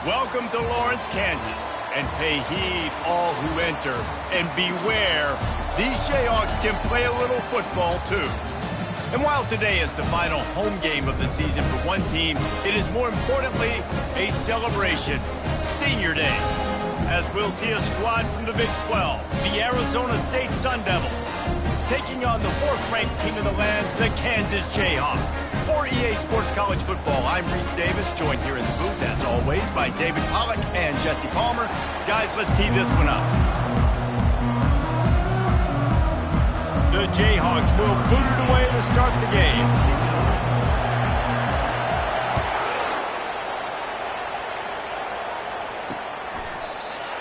Welcome to Lawrence, Kansas, and pay heed all who enter, and beware, these Jayhawks can play a little football too. And while today is the final home game of the season for one team, it is more importantly a celebration, Senior Day, as we'll see a squad from the Big 12, the Arizona State Sun Devils, taking on the fourth-ranked team in the land, the Kansas Jayhawks. For EA Sports College Football, I'm Reese Davis, joined here in the booth, as always, by David Pollack and Jesse Palmer. Guys, let's tee this one up. The Jayhawks will boot it away to start the game.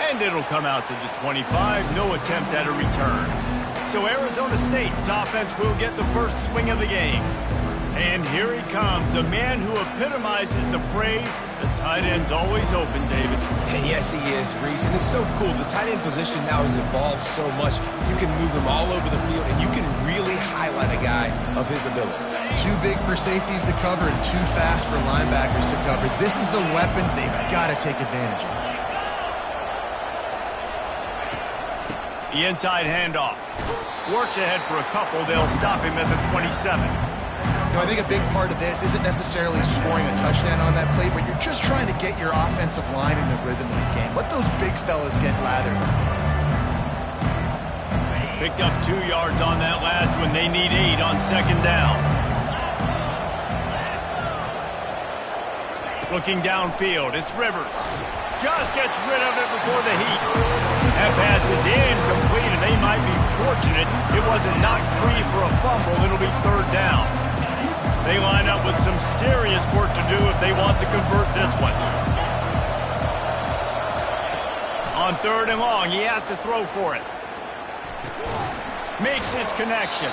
And it'll come out to the 25, no attempt at a return. So Arizona State's offense will get the first swing of the game. And here he comes, a man who epitomizes the phrase, the tight end's always open, David. And yes, he is, Reese. And it's so cool. The tight end position now has evolved so much. You can move him all over the field, and you can really highlight a guy of his ability. Too big for safeties to cover and too fast for linebackers to cover. This is a weapon they've got to take advantage of. The inside handoff. Works ahead for a couple. They'll stop him at the 27. I think a big part of this isn't necessarily scoring a touchdown on that play, but you're just trying to get your offensive line in the rhythm of the game. Let those big fellas get lathered. Picked up 2 yards on that last one. They need 8 on second down. Looking downfield, it's Rivers. Just gets rid of it before the heat. That pass is incomplete, and they might be fortunate it wasn't knocked free for a fumble. It'll be third down. They line up with some serious work to do if they want to convert this one. On third and long, he has to throw for it. Makes his connection.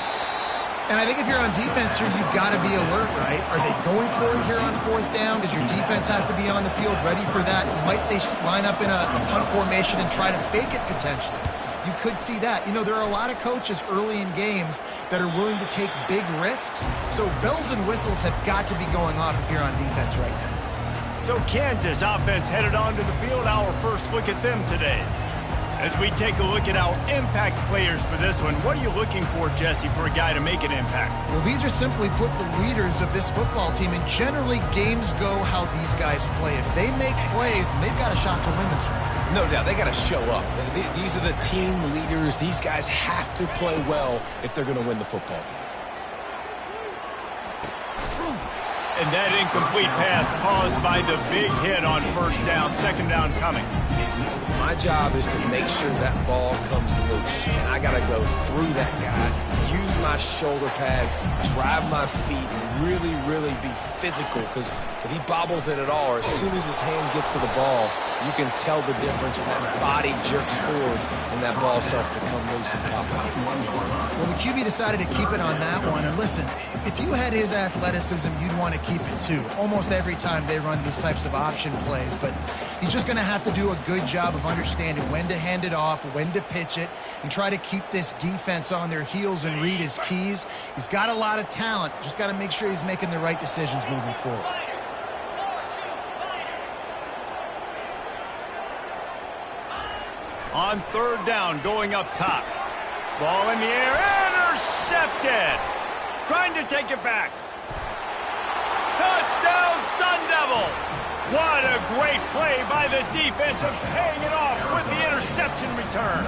And I think if you're on defense here, you've got to be alert, right? Are they going for it here on fourth down? Does your defense have to be on the field ready for that? Might they line up in a punt formation and try to fake it potentially? You could see that. You know, there are a lot of coaches early in games that are willing to take big risks. So bells and whistles have got to be going off if you're on defense right now. So Kansas offense headed onto the field. Our first look at them today. As we take a look at our impact players for this one, what are you looking for, Jesse, for a guy to make an impact? Well, these are simply put the leaders of this football team, and generally games go how these guys play. If they make plays, then they've got a shot to win this one. No doubt, they got to show up. These are the team leaders. These guys have to play well if they're going to win the football game. And that incomplete pass caused by the big hit on first down, second down coming. My job is to make sure that ball comes loose, and I got to go through that guy, use my shoulder pad, drive my feet, and really be physical, because if he bobbles it at all, or as soon as his hand gets to the ball, you can tell the difference when that body jerks forward and that ball starts to come loose and pop out. Well, the QB decided to keep it on that one, and listen, if you had his athleticism, you'd want to keep it too. Almost every time they run these types of option plays, but he's just going to have to do a good job of understanding when to hand it off, when to pitch it, and try to keep this defense on their heels and read his keys. He's got a lot of talent. Just got to make sure he's making the right decisions moving forward. On third down, going up top. Ball in the air, intercepted. Trying to take it back. Touchdown, Sun Devils. What a great play by the defense and paying it off with the interception return.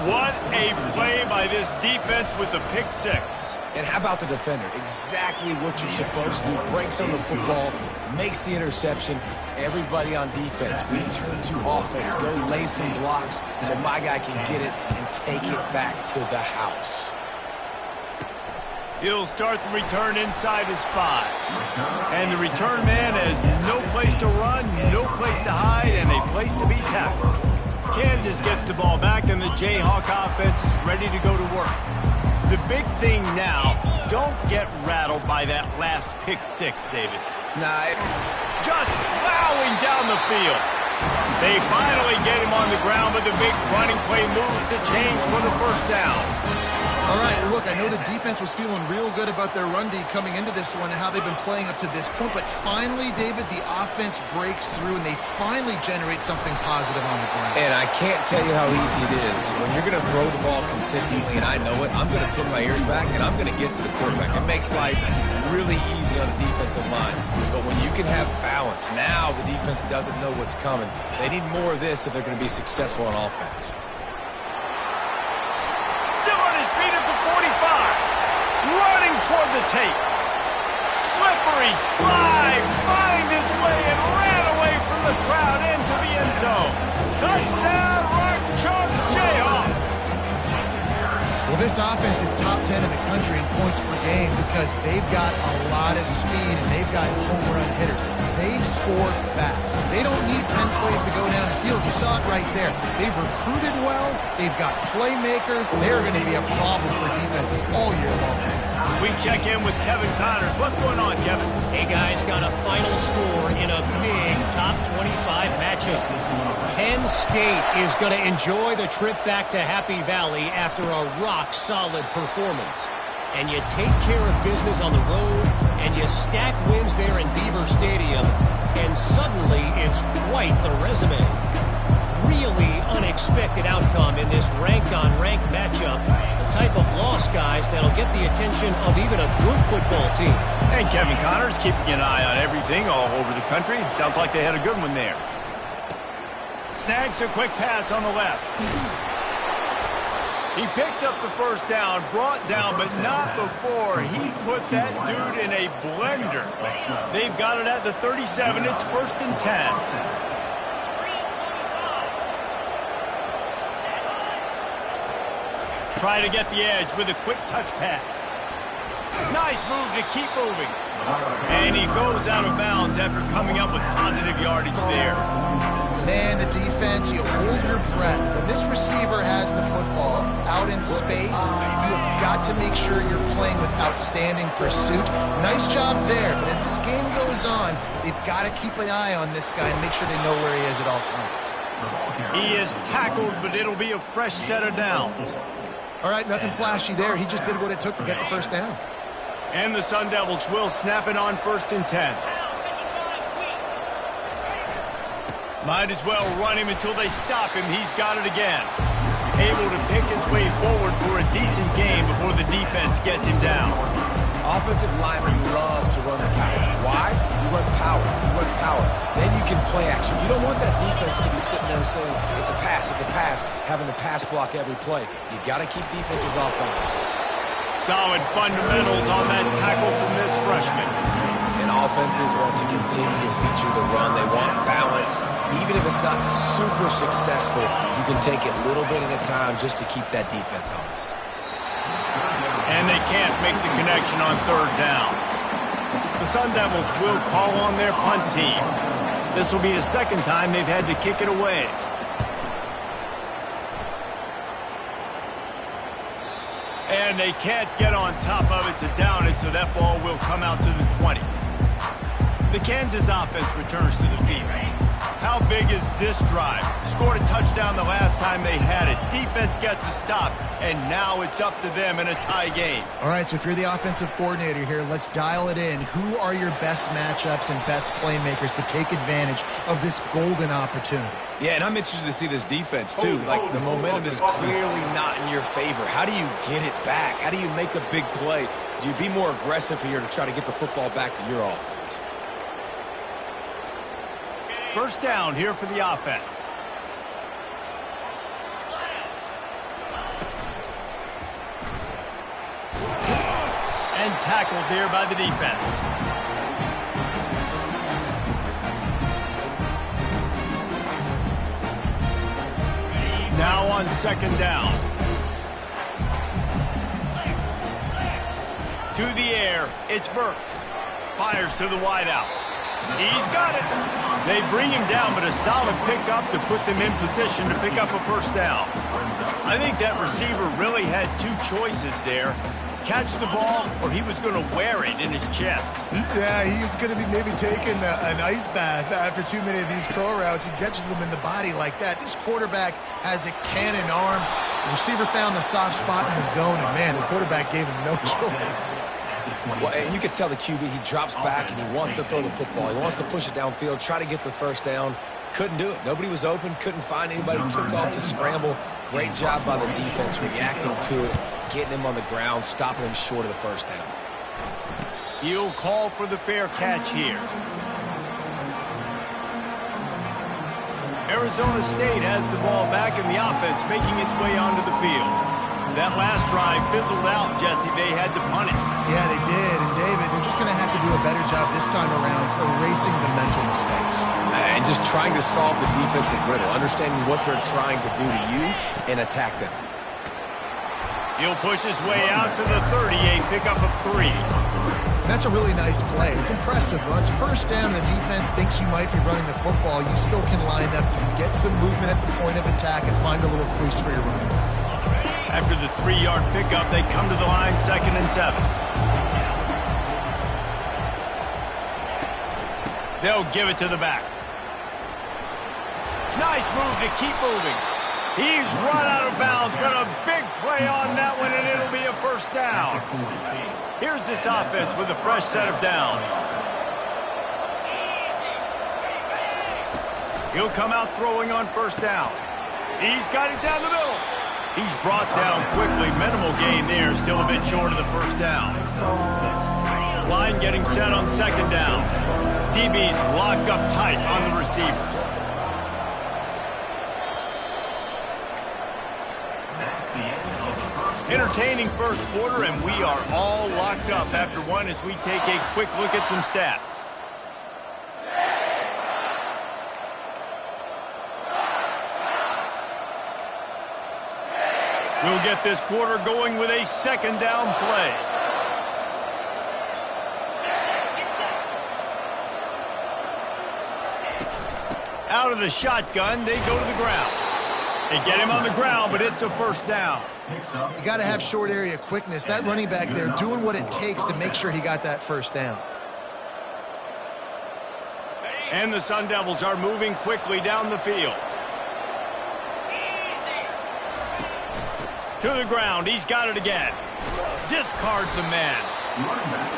What a play by this defense with the pick six. And how about the defender? Exactly what you're supposed to do. Breaks on the football, makes the interception. Everybody on defense, we turn to offense. Go lay some blocks so my guy can get it and take it back to the house. He'll start the return inside his 5. And the return man has no place to run, no place to hide, and a place to be tackled. Kansas gets the ball back, and the Jayhawk offense is ready to go to work. The big thing now, don't get rattled by that last pick six, David. Nah, just plowing down the field. They finally get him on the ground, but the big running play moves the chains for the first down. All right, well, look, I know the defense was feeling real good about their run D coming into this one and how they've been playing up to this point, but finally, David, the offense breaks through and they finally generate something positive on the ground. And I can't tell you how easy it is. When you're going to throw the ball consistently, and I know it, I'm going to pin my ears back and I'm going to get to the quarterback. It makes life really easy on the defensive line. But when you can have balance, now the defense doesn't know what's coming. They need more of this if they're going to be successful on offense. Running toward the tape. Slippery slide. Find his way and ran away from the crowd into the end zone. Touchdown, Rock Chalk Jayhawk. Well, this offense is top 10 in the country in points per game because they've got a lot of speed and they've got home run hitters. They score fast. They don't need 10 plays to go down the field. You saw it right there. They've recruited well. They've got playmakers. They're going to be a problem for defenses all year long. We check in with Kevin Connors. What's going on, Kevin? Hey, guys, got a final score in a big top 25 matchup. Penn State is going to enjoy the trip back to Happy Valley after a rock-solid performance. And you take care of business on the road, and you stack wins there in Beaver Stadium, and suddenly it's quite the resume. Really unexpected outcome in this ranked-on-ranked matchup. The type of loss, guys, that'll get the attention of even a good football team. And Kevin Connors keeping an eye on everything all over the country. Sounds like they had a good one there. Snags a quick pass on the left. He picks up the first down, brought down, but not before he put that dude in a blender. They've got it at the 37. It's 1st and 10. Try to get the edge with a quick touch pass. Nice move to keep moving. And he goes out of bounds after coming up with positive yardage there. Man, the defense, you hold your breath. When this receiver has the football out in space, you have got to make sure you're playing with outstanding pursuit. Nice job there, but as this game goes on, they've got to keep an eye on this guy and make sure they know where he is at all times. He is tackled, but it'll be a fresh set of downs. All right, nothing flashy there. He just did what it took to get the first down. And the Sun Devils will snap it on 1st and 10. Might as well run him until they stop him. He's got it again. Able to pick his way forward for a decent game before the defense gets him down. Offensive linemen love to run the power. Why? You run power. You run power. Then you can play action. You don't want that defense to be sitting there saying, it's a pass, having to pass block every play. You got to keep defenses off balance. Solid fundamentals on that tackle from this freshman. And offenses want to continue to feature the run. They want balance. Even if it's not super successful, you can take it little bit at a time just to keep that defense honest. And they can't make the connection on 3rd down. The Sun Devils will call on their punt team. This will be the 2nd time they've had to kick it away. And they can't get on top of it to down it, so that ball will come out to the 20. The Kansas offense returns to the field. How big is this drive? Scored a touchdown the last time they had it. Defense gets a stop, and now it's up to them in a tie game. All right, so if you're the offensive coordinator here, let's dial it in. Who are your best matchups and best playmakers to take advantage of this golden opportunity? Yeah, and I'm interested to see this defense, too. Like, the momentum is clearly not in your favor. How do you get it back? How do you make a big play? Do you be more aggressive here to try to get the football back to your offense? 1st down here for the offense. And tackled there by the defense. Now on 2nd down. To the air, it's Burks. Fires to the wideout. He's got it. They bring him down, but a solid pickup to put them in position to pick up a 1st down. I think that receiver really had 2 choices there. Catch the ball, or he was going to wear it in his chest. Yeah, he was going to be maybe taking an ice bath after too many of these crow routes. He catches them in the body like that. This quarterback has a cannon arm. The receiver found the soft spot in the zone, and man, the quarterback gave him no choice. Well, and you could tell the QB, he drops back and he wants to throw the football. He wants to push it downfield, try to get the first down. Couldn't do it. Nobody was open, couldn't find anybody, took off to scramble. Great job by the defense reacting to it, getting him on the ground, stopping him short of the first down. He'll call for the fair catch here. Arizona State has the ball back in the offense, making its way onto the field. That last drive fizzled out, Jesse. They had to punt it. Yeah, they did. And, David, they're just going to have to do a better job this time around erasing the mental mistakes. And just trying to solve the defensive riddle, understanding what they're trying to do to you and attack them. He'll push his way out to the 30, a pickup of 3. That's a really nice play. It's impressive. When it's first down, the defense thinks you might be running the football. You still can line up, you can get some movement at the point of attack, and find a little crease for your running back. After the 3-yard pickup, they come to the line, 2nd and 7. They'll give it to the back. Nice move to keep moving. He's run out of bounds, but a big play on that one, and it'll be a first down. Here's this offense with a fresh set of downs. He'll come out throwing on first down. He's got it down the middle. He's brought down quickly. Minimal gain there, still a bit short of the first down. Line getting set on 2nd down. DB's locked up tight on the receivers. Entertaining first quarter, and we are all locked up after one as we take a quick look at some stats. We'll get this quarter going with a 2nd down play. Out of the shotgun, they go to the ground. They get him on the ground, but it's a first down. You got to have short area quickness. That running back there doing what it takes to make sure he got that first down. And the Sun Devils are moving quickly down the field. To the ground, he's got it again. Discards a man.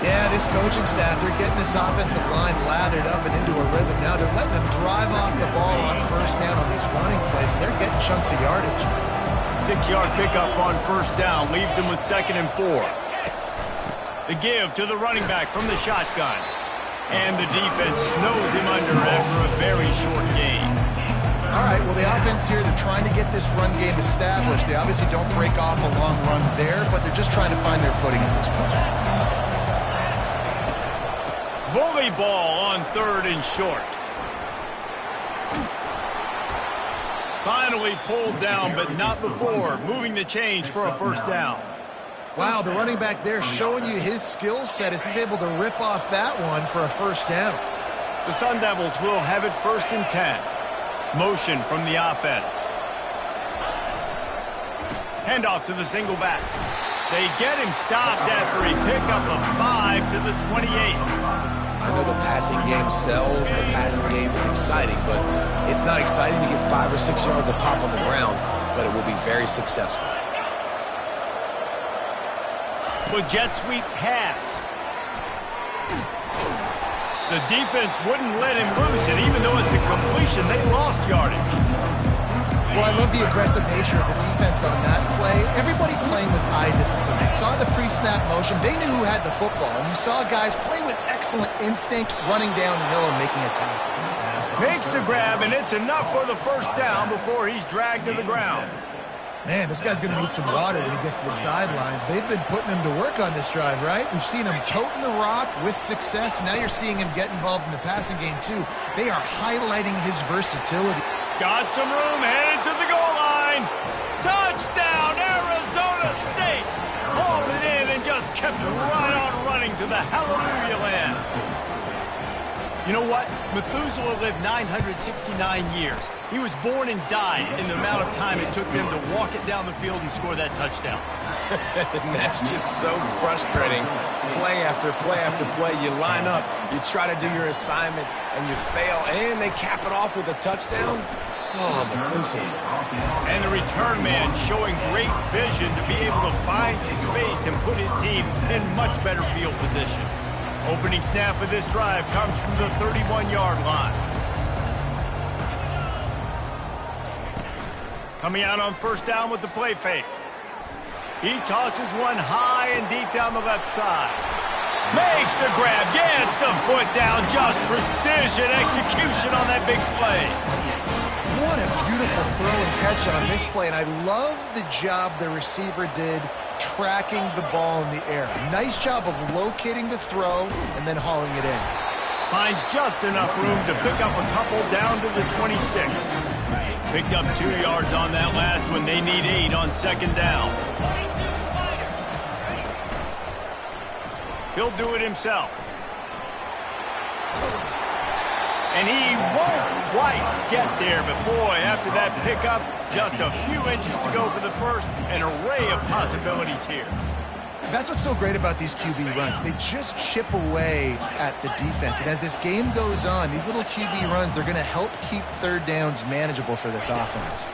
Yeah, this coaching staff, they're getting this offensive line lathered up and into a rhythm. Now they're letting them drive off the ball on first down on these running plays, and they're getting chunks of yardage. 6-yard pickup on first down leaves them with 2nd and 4. The give to the running back from the shotgun. And the defense snows him under after a very short gain. All right, well, the offense here, they're trying to get this run game established. They obviously don't break off a long run there, but they're just trying to find their footing at this point. Bully ball on 3rd and short. Finally pulled down, but not before moving the chains for a first down. Wow, the running back there showing you his skill set as he's able to rip off that one for a first down. The Sun Devils will have it 1st and 10. Motion from the offense. Handoff to the single back. They get him stopped after a pickup of 5 to the 28. I know the passing game sells, the passing game is exciting, but it's not exciting to get 5 or 6 yards of pop on the ground, but it will be very successful. With jet sweep pass. The defense wouldn't let him loose, and even though it's a completion, they lost yardage. Well, I love the aggressive nature of the defense on that play. Everybody playing with eye discipline. They saw the pre-snap motion. They knew who had the football, and you saw guys play with excellent instinct, running downhill and making a tackle. Makes the grab, and it's enough for the first down before he's dragged to the ground. Man, this guy's going to need some water when he gets to the sidelines. They've been putting him to work on this drive, right? We've seen him toting the rock with success. Now you're seeing him get involved in the passing game, too. They are highlighting his versatility. Got some room, headed to the goal line. Touchdown, Arizona State. Hauled it in and just kept right on running to the hallelujah land. You know what? Methuselah lived 969 years. He was born and died in the amount of time it took them to walk it down the field and score that touchdown. And that's just so frustrating. Play after play after play. You line up, you try to do your assignment, and you fail, and they cap it off with a touchdown. Oh, McClinton. And the return man showing great vision to be able to find some space and put his team in much better field position. Opening snap of this drive comes from the 31-yard line. Coming out on first down with the play fake. He tosses one high and deep down the left side. Makes the grab, gets the foot down, just precision execution on that big play. What a beautiful throw and catch on this play, and I love the job the receiver did tracking the ball in the air. Nice job of locating the throw and then hauling it in. Finds just enough room to pick up a couple down to the 26. Picked up 2 yards on that last one. They need 8 on second down. He'll do it himself. And he won't quite get there, but boy, after that pickup, just a few inches to go for the first. An array of possibilities here. That's what's so great about these QB runs. They just chip away at the defense. And as this game goes on, these little QB runs, they're going to help keep third downs manageable for this offense.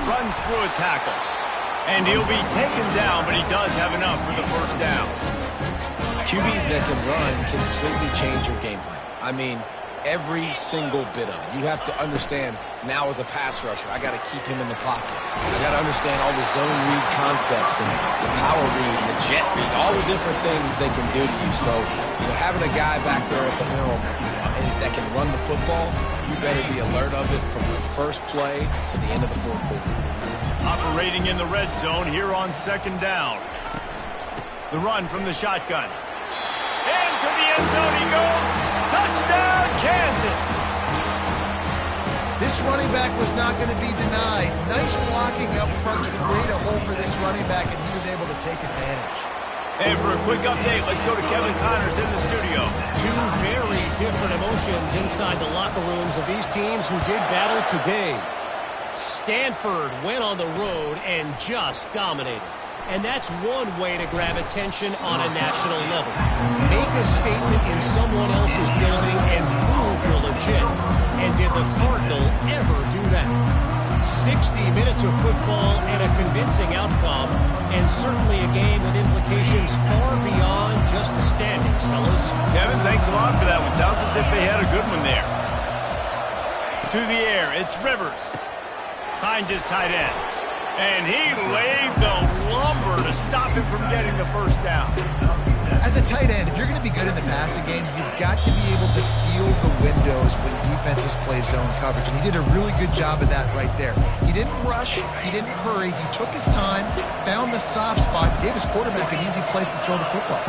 Runs through a tackle. And he'll be taken down, but he does have enough for the first down. QBs that can run completely change your game plan. I mean, every single bit of it. You have to understand, now as a pass rusher, I got to keep him in the pocket. I got to understand all the zone read concepts and the power read and the jet read, all the different things they can do to you. So, you know, having a guy back there at the helm that can run the football, you better be alert of it from the first play to the end of the fourth quarter. Operating in the red zone here on second down. The run from the shotgun. Into the end zone he goes. Touchdown, Kansas! This running back was not going to be denied. Nice blocking up front to create a hole for this running back, and he was able to take advantage. And for a quick update, let's go to Kevin Connors in the studio. Two very different emotions inside the locker rooms of these teams who did battle today. Stanford went on the road and just dominated. And that's one way to grab attention on a national level. Make a statement in someone else's building and prove you're legit. And did the Cardinal ever do that? 60 minutes of football and a convincing outcome, and certainly a game with implications far beyond just the standings, fellas. Kevin, thanks a lot for that one. Sounds as if they had a good one there. To the air, it's Rivers. Finds his tight end. And he laid the lumber to stop him from getting the first down. As a tight end, if you're going to be good in the passing game, you've got to be able to feel the windows when defenses play zone coverage. And he did a really good job of that right there. He didn't rush. He didn't hurry. He took his time, found the soft spot, gave his quarterback an easy place to throw the football.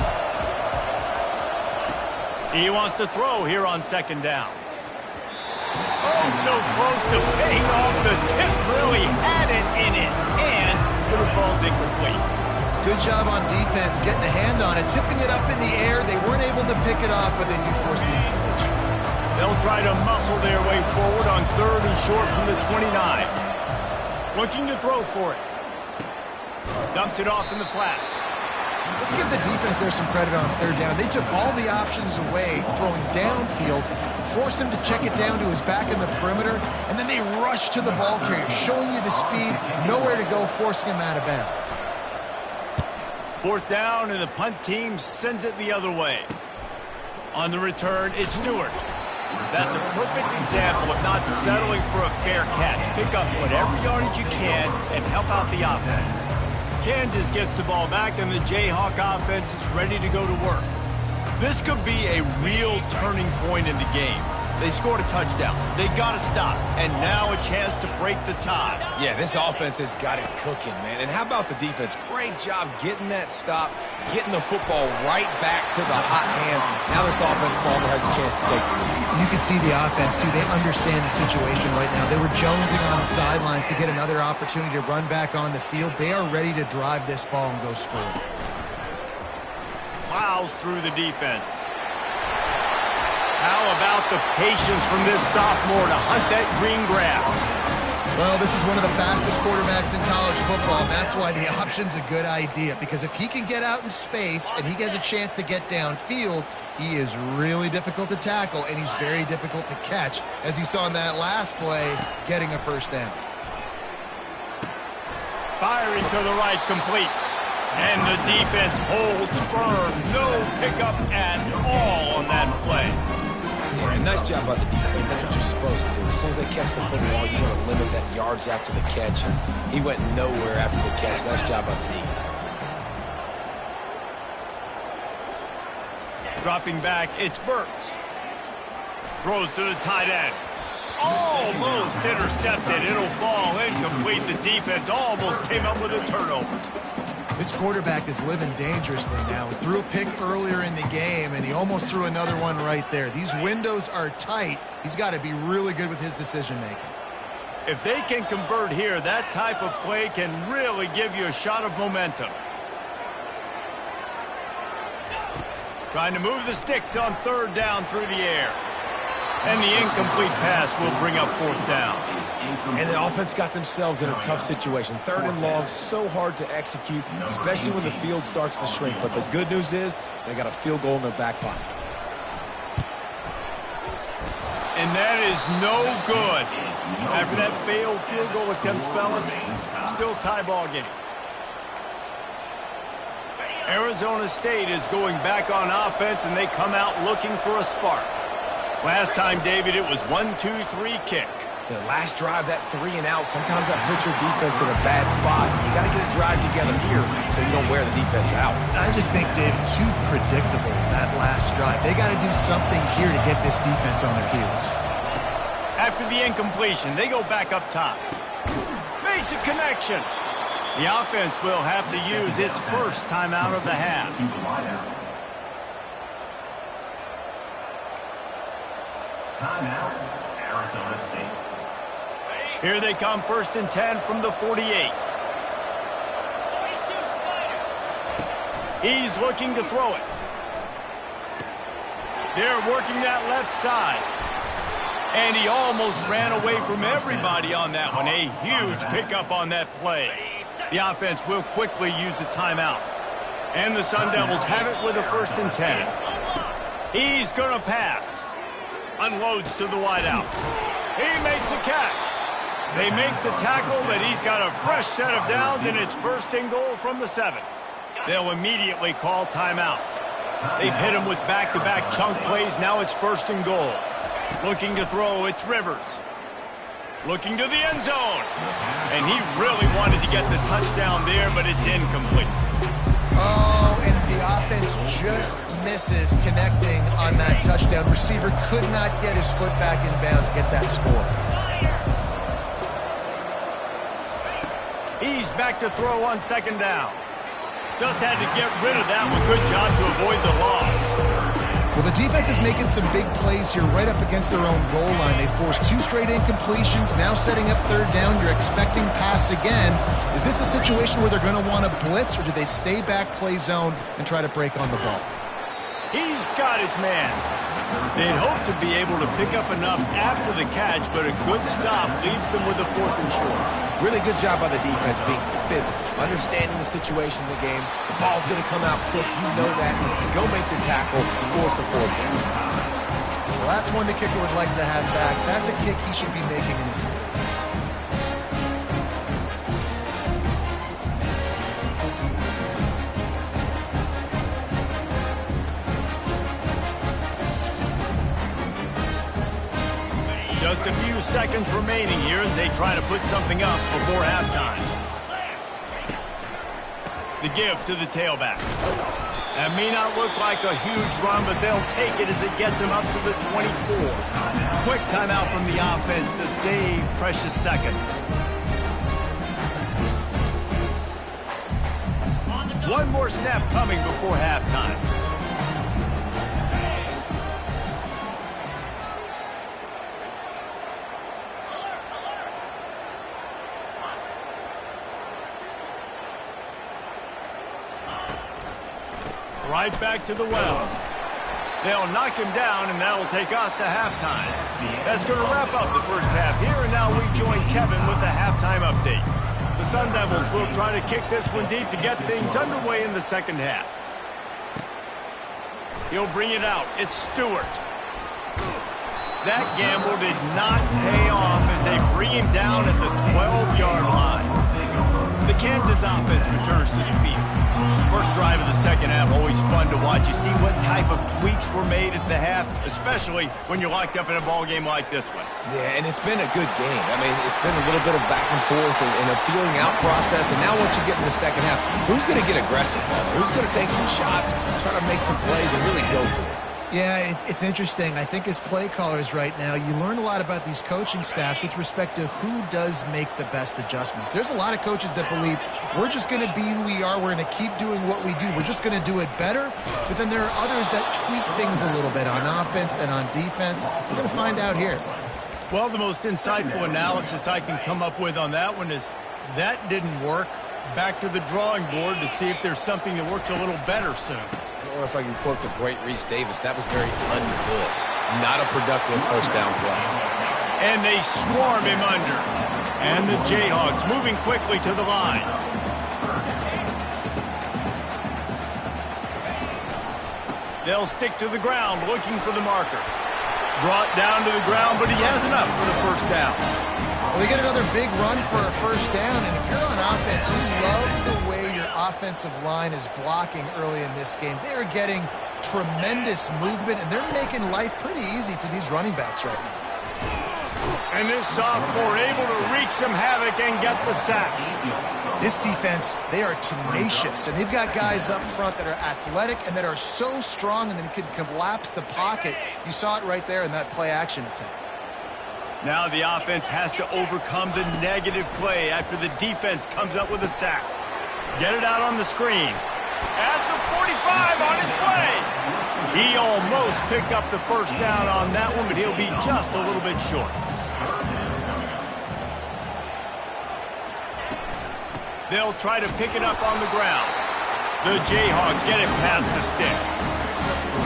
He wants to throw here on second down. Oh, so close to paying off the tip drill. He had it in his hands, but it falls incomplete. Good job on defense getting a hand on it, tipping it up in the air. They weren't able to pick it off, but they do force the incompletion. They'll try to muscle their way forward on third and short from the 29. Looking to throw for it. Dumps it off in the flats. Let's give the defense there some credit on third down. They took all the options away, throwing downfield, forced him to check it down to his back in the perimeter, and then they rushed to the ball carrier, showing you the speed, nowhere to go, forcing him out of bounds. Fourth down, and the punt team sends it the other way. On the return, it's Stewart. That's a perfect example of not settling for a fair catch. Pick up whatever yardage you can and help out the offense. Kansas gets the ball back, and the Jayhawk offense is ready to go to work. This could be a real turning point in the game. They scored a touchdown. They got to stop, and now a chance to break the tie. Yeah, this offense has got it cooking, man. And how about the defense? Great job getting that stop, getting the football right back to the hot hand. Now this offense, Palmer, has a chance to take the lead. You can see the offense, too. They understand the situation right now. They were jonesing on the sidelines to get another opportunity to run back on the field. They are ready to drive this ball and go score. Plows through the defense. How about the patience from this sophomore to hunt that green grass? Well, this is one of the fastest quarterbacks in college football, and that's why the option's a good idea, because if he can get out in space and he gets a chance to get downfield, he is really difficult to tackle, and he's very difficult to catch, as you saw in that last play, getting a first down. Firing to the right, complete. And the defense holds firm. No pickup at all on that play. Yeah, nice job by the defense. That's what you're supposed to do. As soon as they catch the football, you want to limit that yards after the catch. And he went nowhere after the catch. Nice job by the D. Dropping back, it's Burks. Throws to the tight end. Almost intercepted. It'll fall incomplete. The defense almost came up with a turnover. This quarterback is living dangerously now. He threw a pick earlier in the game, and he almost threw another one right there. These windows are tight. He's got to be really good with his decision-making. If they can convert here, that type of play can really give you a shot of momentum. Trying to move the sticks on third down through the air. And the incomplete pass will bring up fourth down. And the offense got themselves in a tough situation. Third and long, so hard to execute, especially when the field starts to shrink. But the good news is they got a field goal in their back pocket. And that is no good. After that failed field goal attempt, fellas, still tie ball game. Arizona State is going back on offense, and they come out looking for a spark. Last time, David, it was 1-2-3 kick. The last drive, that 3 and out, sometimes that puts your defense in a bad spot. You got to get a drive together here so you don't wear the defense out. I just think, Dave, too predictable, that last drive. They got to do something here to get this defense on their heels. After the incompletion, they go back up top. Makes a connection. The offense will have to use its first timeout of the half. Timeout, Arizona State. Here they come, 1st and 10 from the 48. He's looking to throw it. They're working that left side. And he almost ran away from everybody on that one. A huge pickup on that play. The offense will quickly use a timeout. And the Sun Devils have it with a 1st and 10. He's going to pass. Unloads to the wideout. He makes a catch. They make the tackle, but he's got a fresh set of downs, and it's 1st and goal from the 7. They'll immediately call timeout. They've hit him with back-to-back chunk plays. Now it's 1st and goal. Looking to throw, it's Rivers. Looking to the end zone. And he really wanted to get the touchdown there, but it's incomplete. Oh, and the offense just misses connecting on that touchdown. Receiver could not get his foot back in bounds to get that score. He's back to throw on 2nd down. Just had to get rid of that one. Good job to avoid the loss. Well, the defense is making some big plays here right up against their own goal line. They forced 2 straight incompletions, now setting up 3rd down. You're expecting pass again. Is this a situation where they're going to want to blitz, or do they stay back, play zone, and try to break on the ball? He's got his man. They'd hope to be able to pick up enough after the catch, but a good stop leaves them with a 4th and short. Really good job by the defense being physical, understanding the situation in the game. The ball's going to come out quick. You know that. Go make the tackle, force the 4th down. Well, that's one the kicker would like to have back. That's a kick he should be making in his sleep. Just a few seconds remaining here as they try to put something up before halftime. The give to the tailback. That may not look like a huge run, but they'll take it as it gets them up to the 24. Quick timeout from the offense to save precious seconds. One more snap coming before halftime. Right back to the well. They'll knock him down, and that'll take us to halftime. That's going to wrap up the first half here, and now we join Kevin with the halftime update. The Sun Devils will try to kick this one deep to get things underway in the second half. He'll bring it out. It's Stewart. That gamble did not pay off as they bring him down at the 12-yard line. The Kansas offense returns to the field. First drive of the second half, always fun to watch. You see what type of tweaks were made at the half, especially when you're locked up in a ball game like this one. Yeah, and it's been a good game. I mean, it's been a little bit of back and forth and a feeling out process. And now once you get in the second half, who's going to get aggressive, Paul? Who's going to take some shots, try to make some plays, and really go for it? Yeah, it's interesting. I think as play callers right now, you learn a lot about these coaching staffs with respect to who does make the best adjustments. There's a lot of coaches that believe we're just going to be who we are. We're going to keep doing what we do. We're just going to do it better. But then there are others that tweak things a little bit on offense and on defense. We're going to find out here. Well, the most insightful analysis I can come up with on that one is that didn't work. Back to the drawing board to see if there's something that works a little better soon. Or if I can quote the great Reese Davis, that was very ungood. Not a productive first down play. And they swarm him under. And the Jayhawks moving quickly to the line. They'll stick to the ground looking for the marker. Brought down to the ground, but he has enough for the first down. Well, they get another big run for a first down, and if you're on offense, you love the way your offensive line is blocking early in this game. They're getting tremendous movement, and they're making life pretty easy for these running backs right now. And this sophomore able to wreak some havoc and get the sack. This defense, they are tenacious, and they've got guys up front that are athletic and that are so strong and then can collapse the pocket. You saw it right there in that play-action attempt. Now the offense has to overcome the negative play after the defense comes up with a sack. Get it out on the screen. At the 45 on its way. He almost picked up the first down on that one, but he'll be just a little bit short. They'll try to pick it up on the ground. The Jayhawks get it past the sticks.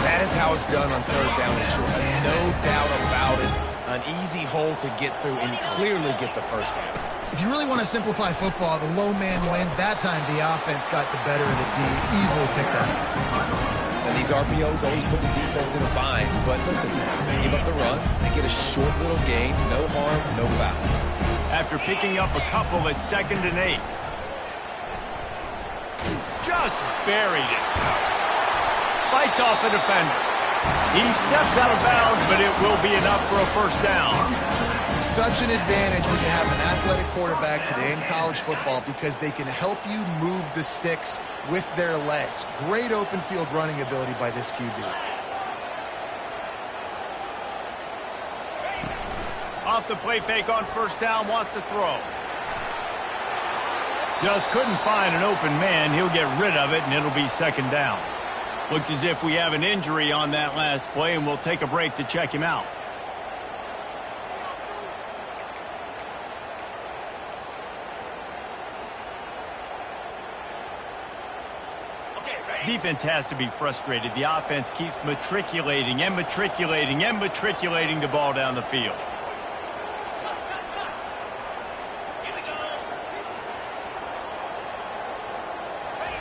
That is how it's done on third down and short. No doubt about it. An easy hole to get through and clearly get the first down. If you really want to simplify football, the low man wins. That time the offense got the better of the D. Easily picked that up. And these RPOs always put the defense in a bind. But listen, they give up the run. They get a short little gain. No harm, no foul. After picking up a couple at 2nd and 8. Just buried it. Fights off a defender. He steps out of bounds, but it will be enough for a first down. Such an advantage when you have an athletic quarterback today in college football because they can help you move the sticks with their legs. Great open field running ability by this QB. Off the play fake on first down, wants to throw. Just couldn't find an open man. He'll get rid of it, and it'll be 2nd down. Looks as if we have an injury on that last play, and we'll take a break to check him out. Defense has to be frustrated. The offense keeps matriculating and matriculating and matriculating the ball down the field.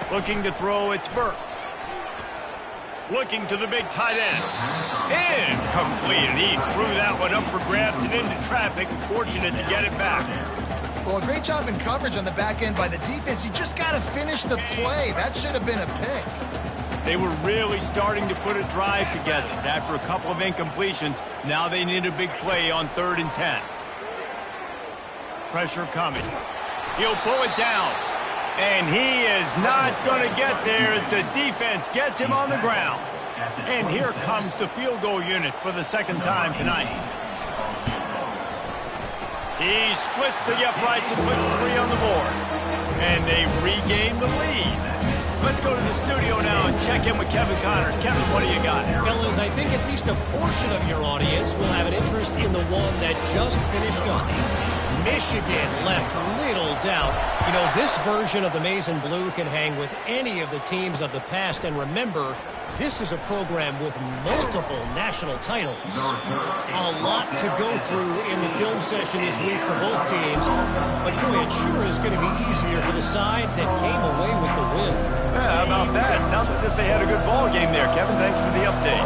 Looking to throw, it's Burks. Looking to the big tight end. Incomplete, and he threw that one up for grabs and into traffic. Fortunate to get it back. Well, a great job in coverage on the back end by the defense. You just got to finish the play. That should have been a pick. They were really starting to put a drive together. After a couple of incompletions, now they need a big play on 3rd and 10. Pressure coming. He'll pull it down. And he is not going to get there as the defense gets him on the ground. And here comes the field goal unit for the 2nd time tonight. He splits the uprights and puts 3 on the board. And they regain the lead. Let's go to the studio now and check in with Kevin Connors. Kevin, what do you got? Fellas, I think at least a portion of your audience will have an interest in the one that just finished up. Michigan left little doubt. You know, this version of the Maize and Blue can hang with any of the teams of the past. And remember, This is a program with multiple national titles. A lot to go through in the film session this week for both teams. But boy, it sure is going to be easier for the side that came away with the win. Yeah, how about that? Sounds as if they had a good ball game there. Kevin, thanks for the update.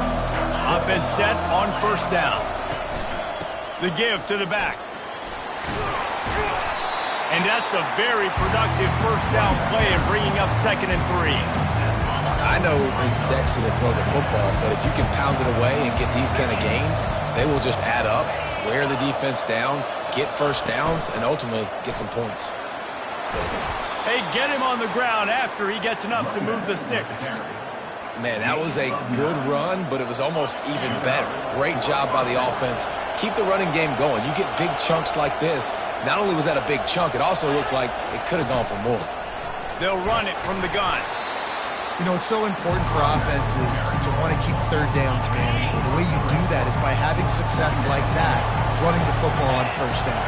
Offense set on first down. The give to the back. And that's a very productive first down play and bringing up 2nd and 3. I know it's sexy to throw the football, but if you can pound it away and get these kind of gains, they will just add up, wear the defense down, get first downs, and ultimately get some points. Hey, get him on the ground after he gets enough to move the sticks. Man, that was a good run, but it was almost even better. Great job by the offense. Keep the running game going. You get big chunks like this. Not only was that a big chunk, it also looked like it could have gone for more. They'll run it from the gun. You know, it's so important for offenses to want to keep third downs manageable. The way you do that is by having success like that, running the football on first down.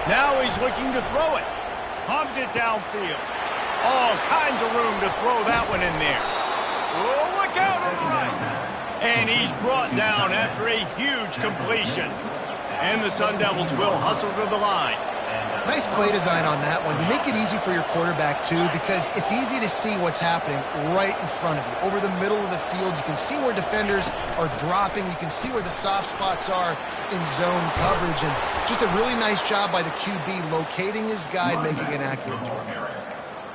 Now he's looking to throw it. Hubs it downfield. All kinds of room to throw that one in there. Oh, look out on the right. And he's brought down after a huge completion. And the Sun Devils will hustle to the line. Nice play design on that one. You make it easy for your quarterback, too, because it's easy to see what's happening right in front of you. Over the middle of the field, you can see where defenders are dropping. You can see where the soft spots are in zone coverage. And just a really nice job by the QB locating his guy and making an accurate throw.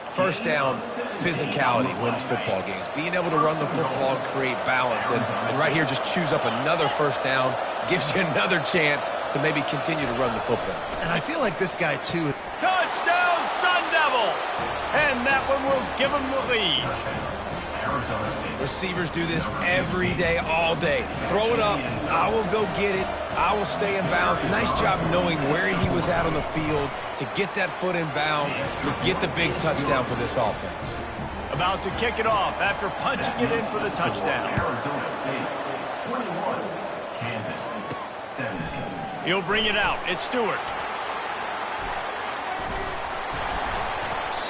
First down, physicality wins football games. Being able to run the football, create balance. And right here, just choose up another first down, gives you another chance to maybe continue to run the football. And I feel like this guy, too. Touchdown, Sun Devils! And that one will give them the lead. Receivers do this every day, all day. Throw it up. I will go get it. I will stay in bounds. Nice job knowing where he was at on the field to get that foot in bounds, to get the big touchdown for this offense. About to kick it off after punching it in for the touchdown. Arizona State, 21. Kansas, 17. He'll bring it out. It's Stewart.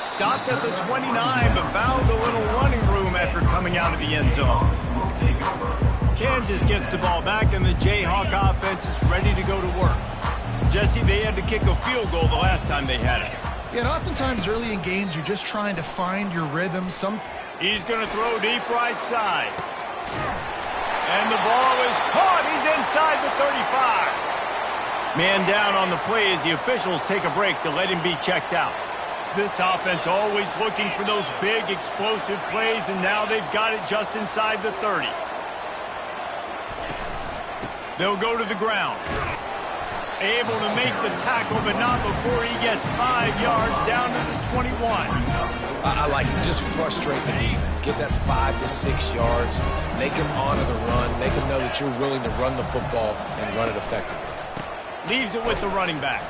Stopped at the 29, but found a little running room after coming out of the end zone. Kansas gets the ball back, and the Jayhawk offense is ready to go to work. Jesse, they had to kick a field goal the last time they had it. Yeah, and oftentimes early in games, you're just trying to find your rhythm. He's going to throw deep right side. And the ball is caught. He's inside the 35. Man down on the play as the officials take a break to let him be checked out. This offense always looking for those big, explosive plays, and now they've got it just inside the 30. They'll go to the ground. Able to make the tackle, but not before he gets 5 yards down to the 21. I like it. Just frustrate the defense. Get that 5 to 6 yards. Make them honor the run. Make them know that you're willing to run the football and run it effectively. Leaves it with the running back.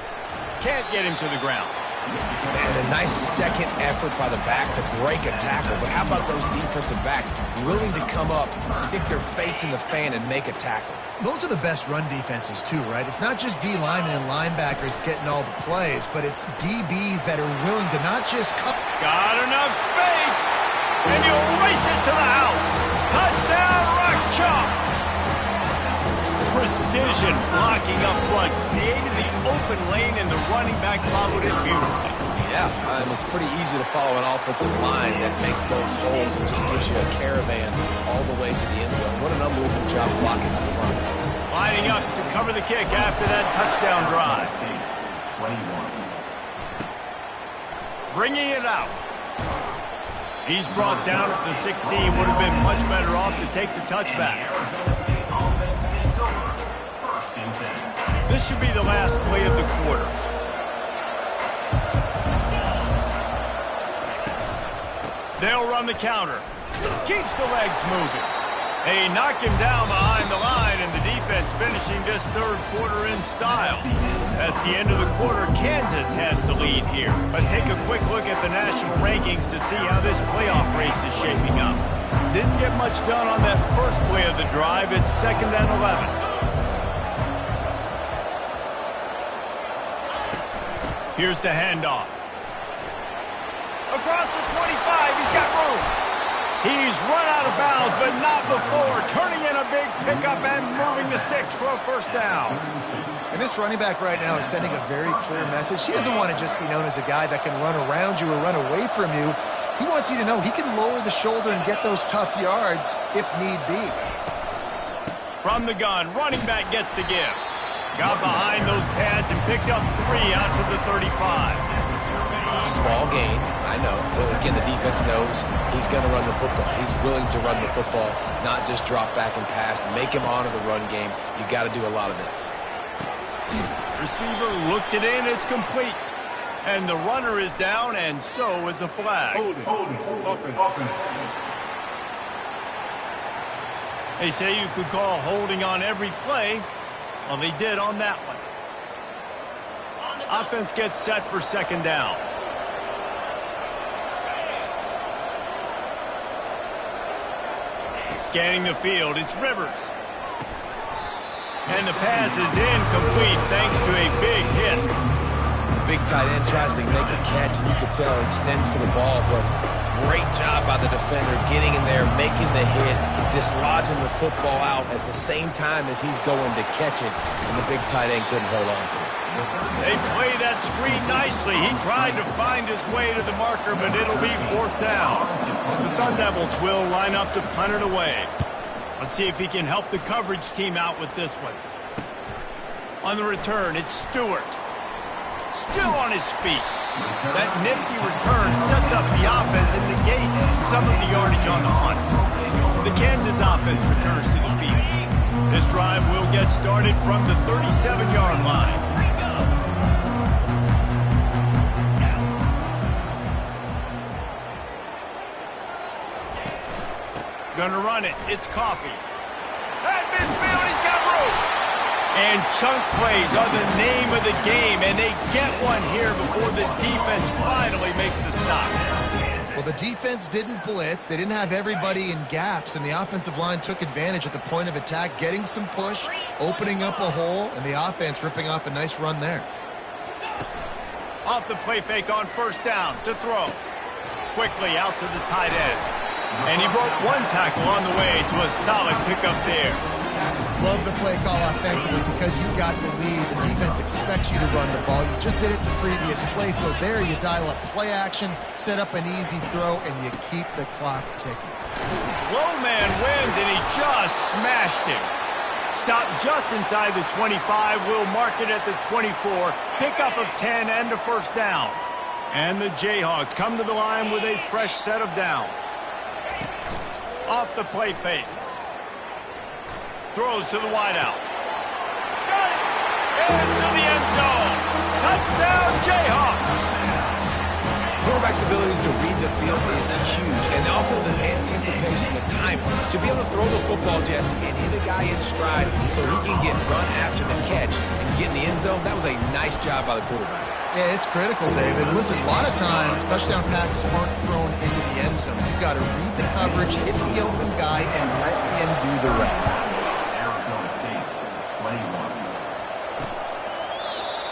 Can't get him to the ground. Man, a nice second effort by the back to break a tackle. But how about those defensive backs willing to come up, stick their face in the fan, and make a tackle? Those are the best run defenses, too, right? It's not just D linemen and linebackers getting all the plays, but it's DBs that are willing to not just cut. Got enough space, and he'll race it to the house. Touchdown, Rock Chalk. Precision blocking up front, created the open lane, and the running back followed it beautifully. Yeah, it's pretty easy to follow an offensive line that makes those holes and just gives you a caravan all the way to the end zone. What an unbelievable job blocking up front. Lining up to cover the kick after that touchdown drive. 21. Bringing it out. He's brought down at the 16. Would have been much better off to take the touchback. This should be the last play of the quarter. They'll run the counter. Keeps the legs moving. They knock him down behind the line, and the defense finishing this third quarter in style. That's the end of the quarter. Kansas has the lead here. Let's take a quick look at the national rankings to see how this playoff race is shaping up. Didn't get much done on that first play of the drive. It's 2nd and 11. Here's the handoff. Across the 25, he's got room. He's run out of bounds, but not before. Turning in a big pickup and moving the sticks for a first down. And this running back right now is sending a very clear message. He doesn't want to just be known as a guy that can run around you or run away from you. He wants you to know he can lower the shoulder and get those tough yards if need be. From the gun, running back gets to give. Got behind those pads and picked up 3 out to the 35. Small gain, I know. Well, again, the defense knows he's going to run the football. He's willing to run the football, not just drop back and pass. Make him honor the run game. You got to do a lot of this. Receiver looks it in. It's complete. And the runner is down, and so is a flag. Hold it. They say you could call holding on every play. Well, they did on that one. Offense gets set for second down. Scanning the field, it's Rivers. And the pass is incomplete thanks to a big hit. The big tight end tries to make a catch, and you can tell he extends for the ball, but great job by the defender getting in there, making the hit, dislodging the football out at the same time as he's going to catch it, and the big tight end couldn't hold on to it. They play that screen nicely. He tried to find his way to the marker, but it'll be fourth down. The Sun Devils will line up to punt it away. Let's see if he can help the coverage team out with this one. On the return, it's Stewart. Still on his feet. That nifty return sets up the offense and negates some of the yardage on the punt. The Kansas offense returns to the field. This drive will get started from the 37-yard line. Gonna run it. It's Coffee. At midfield, he's got room. And chunk plays are the name of the game, and they get one here before the defense finally makes the stop. Well, the defense didn't blitz. They didn't have everybody in gaps, and the offensive line took advantage at the point of attack, getting some push, opening up a hole, and the offense ripping off a nice run there. Off the play fake on first down to throw. Quickly out to the tight end. And he broke one tackle on the way to a solid pickup there. Love the play call offensively because you got the lead. The defense expects you to run the ball. You just did it the previous play, so there you dial up play action, set up an easy throw, and you keep the clock ticking. Low man wins, and he just smashed him. Stopped just inside the 25. We'll mark it at the 24. Pickup of 10 and a first down. And the Jayhawks come to the line with a fresh set of downs. Off the play fake. Throws to the wideout. Got it! Into the end zone. Touchdown, Jayhawks! Quarterback's abilities to read the field is huge, and also the anticipation, the time to be able to throw the football, Jesse, and hit a guy in stride so he can get run after the catch and get in the end zone. That was a nice job by the quarterback. Yeah, it's critical, David. Listen, a lot of times touchdown passes aren't thrown into the end zone. You've got to read the coverage, hit the open guy, and let him do the rest. Arizona State, 21.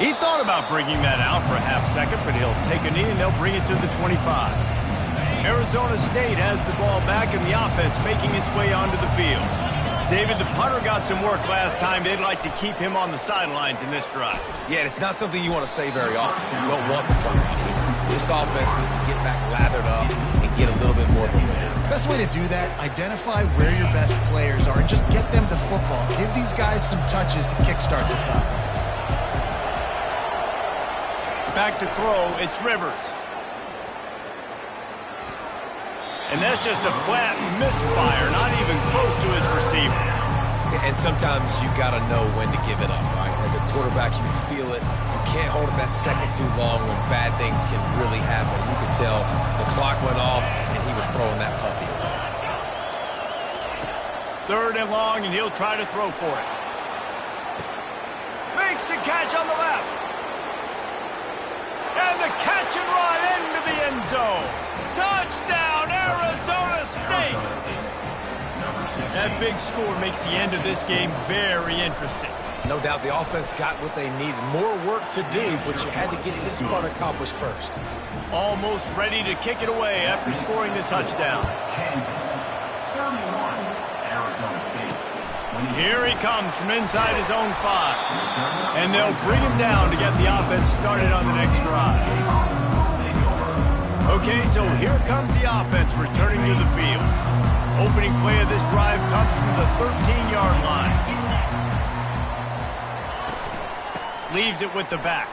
He thought about bringing that out for a half second, but he'll take a knee and they'll bring it to the 25. Arizona State has the ball back and the offense making its way onto the field. David, the punter got some work last time. They'd like to keep him on the sidelines in this drive. Yeah, it's not something you want to say very often. You don't want the punter out there. This offense needs to get back lathered up and get a little bit more of a win. Best way to do that, identify where your best players are and just get them the football. Give these guys some touches to kickstart this offense. Back to throw, it's Rivers. And that's just a flat misfire, not even close to his receiver. And sometimes you got to know when to give it up, right? As a quarterback, you feel it. You can't hold it that second too long when bad things can really happen. You can tell the clock went off and he was throwing that puppy away. Third and long, and he'll try to throw for it. Makes the catch on the left. And the catch and run into the end zone. Touchdown, Arizona State. That big score makes the end of this game very interesting. No doubt the offense got what they needed. More work to do, but you had to get this part accomplished first. Almost ready to kick it away after scoring the touchdown. Kansas Here he comes from inside his own 5. And they'll bring him down to get the offense started on the next drive. Okay, so here comes the offense returning to the field. Opening play of this drive comes from the 13-yard line. Leaves it with the back.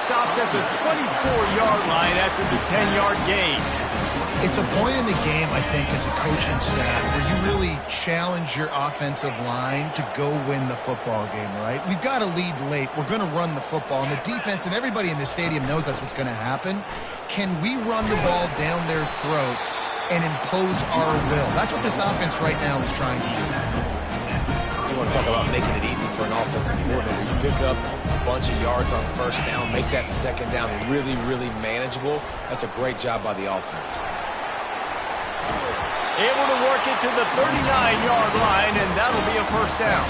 Stopped at the 24-yard line after the 10-yard gain. It's a point in the game, I think, as a coaching staff, where you really challenge your offensive line to go win the football game, right? We've got to lead late. We're going to run the football. And the defense and everybody in the stadium knows that's what's going to happen. Can we run the ball down their throats and impose our will? That's what this offense right now is trying to do. You want to talk about making it easy for an offensive coordinator. You pick up a bunch of yards on first down, make that second down really, really manageable. That's a great job by the offense. Able to work it to the 39-yard line, and that'll be a first down.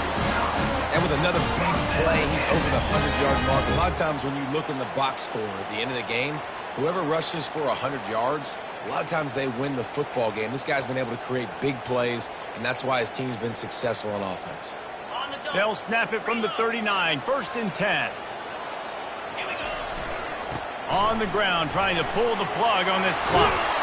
And with another big play, he's over the 100-yard mark. A lot of times when you look in the box score at the end of the game, whoever rushes for 100 yards, a lot of times they win the football game. This guy's been able to create big plays, and that's why his team's been successful on offense. They'll snap it from the 39, 1st and 10. On the ground, trying to pull the plug on this clock.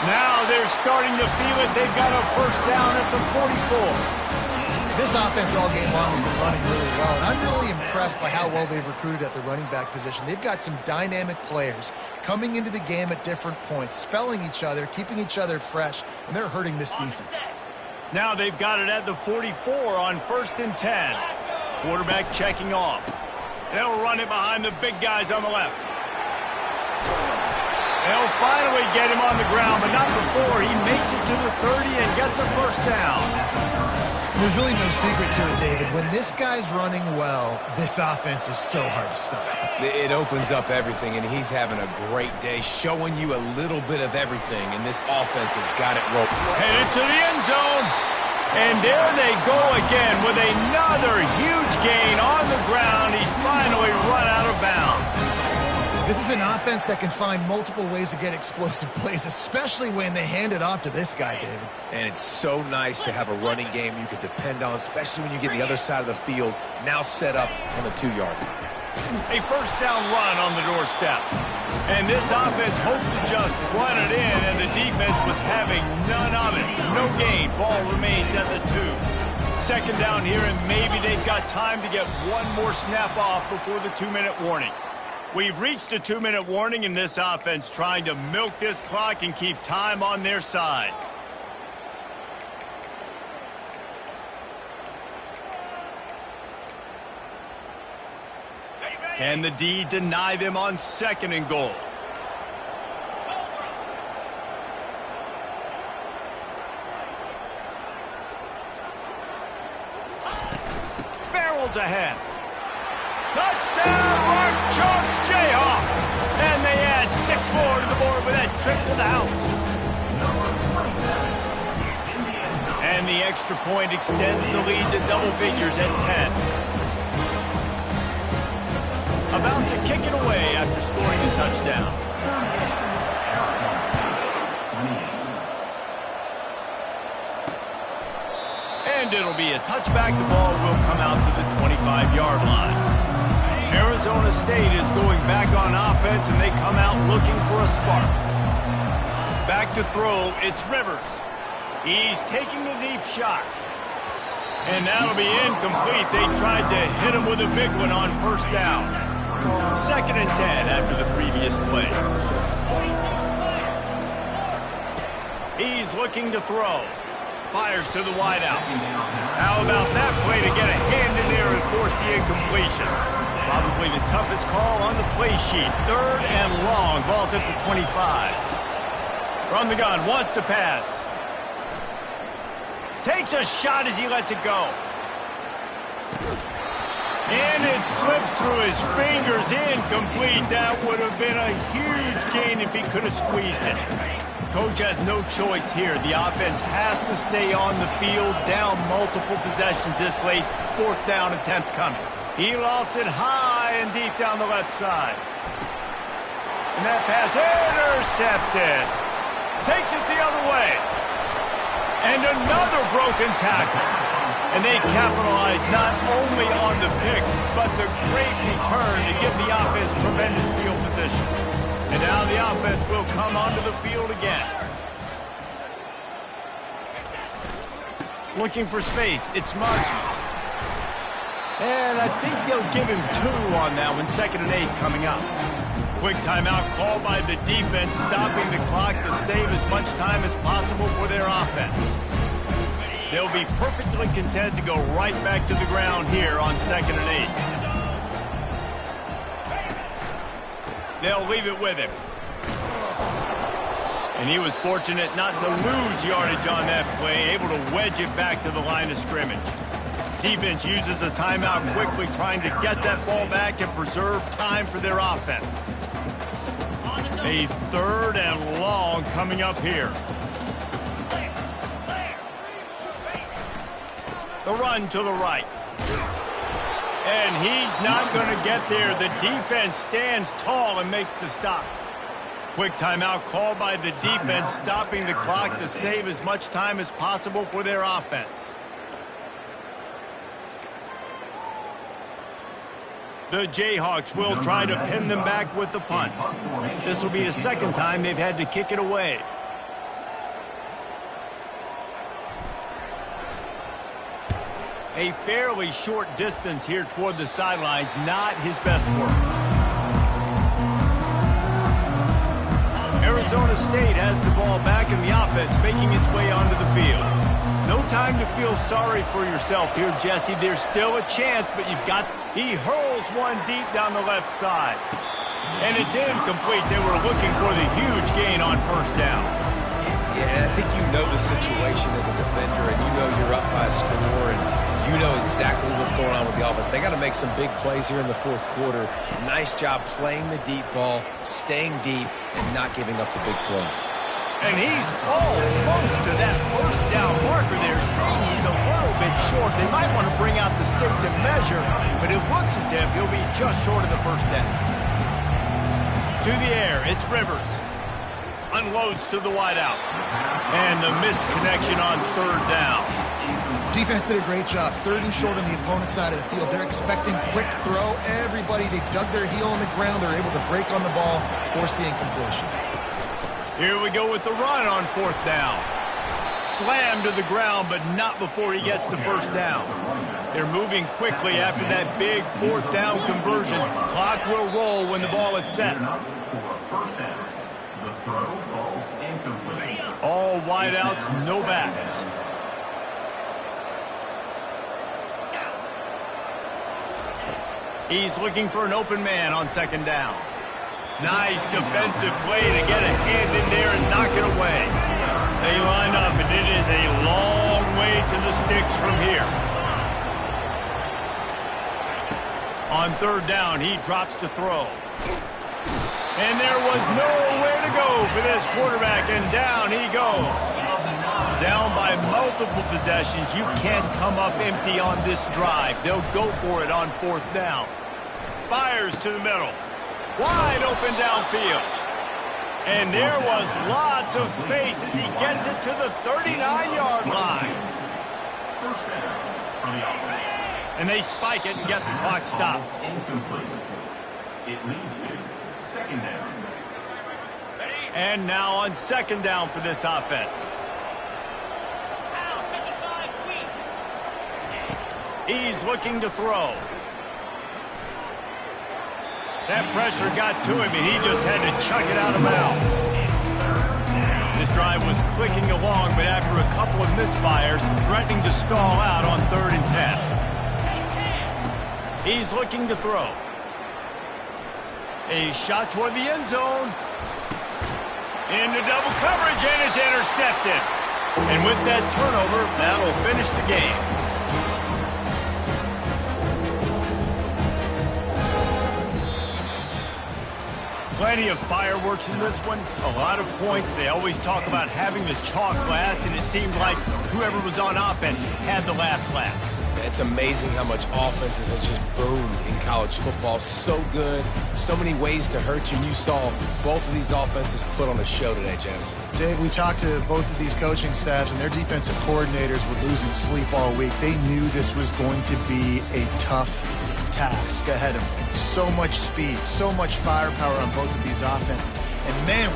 Now they're starting to feel it. They've got a first down at the 44. This offense all game long has been running really well, and I'm really impressed by how well they've recruited at the running back position. They've got some dynamic players coming into the game at different points, spelling each other, keeping each other fresh, and they're hurting this defense. Now they've got it at the 44 on 1st and 10. Quarterback checking off. They'll run it behind the big guys on the left. They'll finally get him on the ground, but not before he makes it to the 30 and gets a first down. There's really no secret to it, David. When this guy's running well, this offense is so hard to stop. It opens up everything, and he's having a great day, showing you a little bit of everything, and this offense has got it rolling. Headed to the end zone. And there they go again with another huge gain on the ground. He's finally run out of bounds. This is an offense that can find multiple ways to get explosive plays, especially when they hand it off to this guy, David. And it's so nice to have a running game you can depend on, especially when you get the other side of the field now set up on the 2-yard line. A first down run on the doorstep. And this offense hoped to just run it in, and the defense was having none of it. No gain. Ball remains at the 2. Second down here, and maybe they've got time to get one more snap off before the 2-minute warning. We've reached the 2-minute warning, and this offense trying to milk this clock and keep time on their side. Can the D deny them on 2nd and goal? Barrels ahead. Touchdown, Mark Chunk Jayhawk. And they add 6 more to the board with that trip to the house. And the extra point extends the lead to double figures at 10. About to kick it away after scoring a touchdown. And it'll be a touchback. The ball will come out to the 25-yard line. Arizona State is going back on offense, and they come out looking for a spark. Back to throw, it's Rivers. He's taking the deep shot. And that'll be incomplete. They tried to hit him with a big one on first down. 2nd and 10 after the previous play. He's looking to throw. Fires to the wideout. How about that play to get a hand in there and force the incompletion? Probably the toughest call on the play sheet. 3rd and long. Ball's at the 25. From the gun. Wants to pass. Takes a shot as he lets it go. And it slips through his fingers, incomplete. That would have been a huge gain if he could have squeezed it. Coach has no choice here. The offense has to stay on the field, down multiple possessions this late. 4th down attempt coming. He lofts it high and deep down the left side. And that pass intercepted. Takes it the other way. And another broken tackle. And they capitalize not only on the pick, but the great return to give the offense tremendous field position. And now the offense will come onto the field again. Looking for space. It's Martin. And I think they'll give him 2 on that one. 2nd and 8 coming up. Quick timeout called by the defense, stopping the clock to save as much time as possible for their offense. They'll be perfectly content to go right back to the ground here on 2nd and 8. They'll leave it with him. And he was fortunate not to lose yardage on that play, able to wedge it back to the line of scrimmage. Defense uses a timeout quickly, trying to get that ball back and preserve time for their offense. A 3rd and long coming up here. The run to the right. And he's not going to get there. The defense stands tall and makes the stop. Quick timeout called by the defense, stopping the clock to save as much time as possible for their offense. The Jayhawks will try to pin them back with the punt. This will be the 2nd time they've had to kick it away. A fairly short distance here toward the sidelines, not his best work. Arizona State has the ball back in the offense, making its way onto the field. No time to feel sorry for yourself here, Jesse. There's still a chance, but he hurls one deep down the left side. And it's incomplete. They were looking for the huge gain on 1st down. Yeah, I think you know the situation as a defender, and you know you're up by a score, and you know exactly what's going on with the offense. They got to make some big plays here in the 4th quarter. Nice job playing the deep ball, staying deep, and not giving up the big play. And he's almost to that 1st down marker there, saying he's a little bit short. They might want to bring out the sticks and measure, but it looks as if he'll be just short of the 1st down. To the air, it's Rivers. Unloads to the wideout. And the missed connection on 3rd down. Defense did a great job. 3rd and short on the opponent's side of the field. They're expecting quick throw. Everybody, they dug their heel on the ground. They're able to break on the ball, force the incompletion. Here we go with the run on 4th down. Slammed to the ground, but not before he gets the 1st down. They're moving quickly after that big 4th down conversion. Clock will roll when the ball is set. All wideouts, no backs. He's looking for an open man on 2nd down. Nice defensive play to get a hand in there and knock it away. They line up, and it is a long way to the sticks from here. On 3rd down, he drops to throw. And there was nowhere to go for this quarterback, and down he goes. Down by multiple possessions. You can't come up empty on this drive. They'll go for it on 4th down. Fires to the middle. Wide open downfield. And there was lots of space as he gets it to the 39-yard line. And they spike it and get the clock stopped. It leads to 2nd down. And now on 2nd down for this offense. He's looking to throw. That pressure got to him, and he just had to chuck it out of bounds. This drive was clicking along, but after a couple of misfires, threatening to stall out on 3rd and 10. He's looking to throw. A shot toward the end zone. Into double coverage, and it's intercepted. And with that turnover, that'll finish the game. Plenty of fireworks in this one. A lot of points. They always talk about having the chalk last, and it seemed like whoever was on offense had the last laugh. It's amazing how much offenses have just boomed in college football. So good, so many ways to hurt you. And you saw both of these offenses put on a show today, Jess. Dave, we talked to both of these coaching staffs, and their defensive coordinators were losing sleep all week. They knew this was going to be a tough task ahead of them. So much speed, so much firepower on both of these offenses. And man,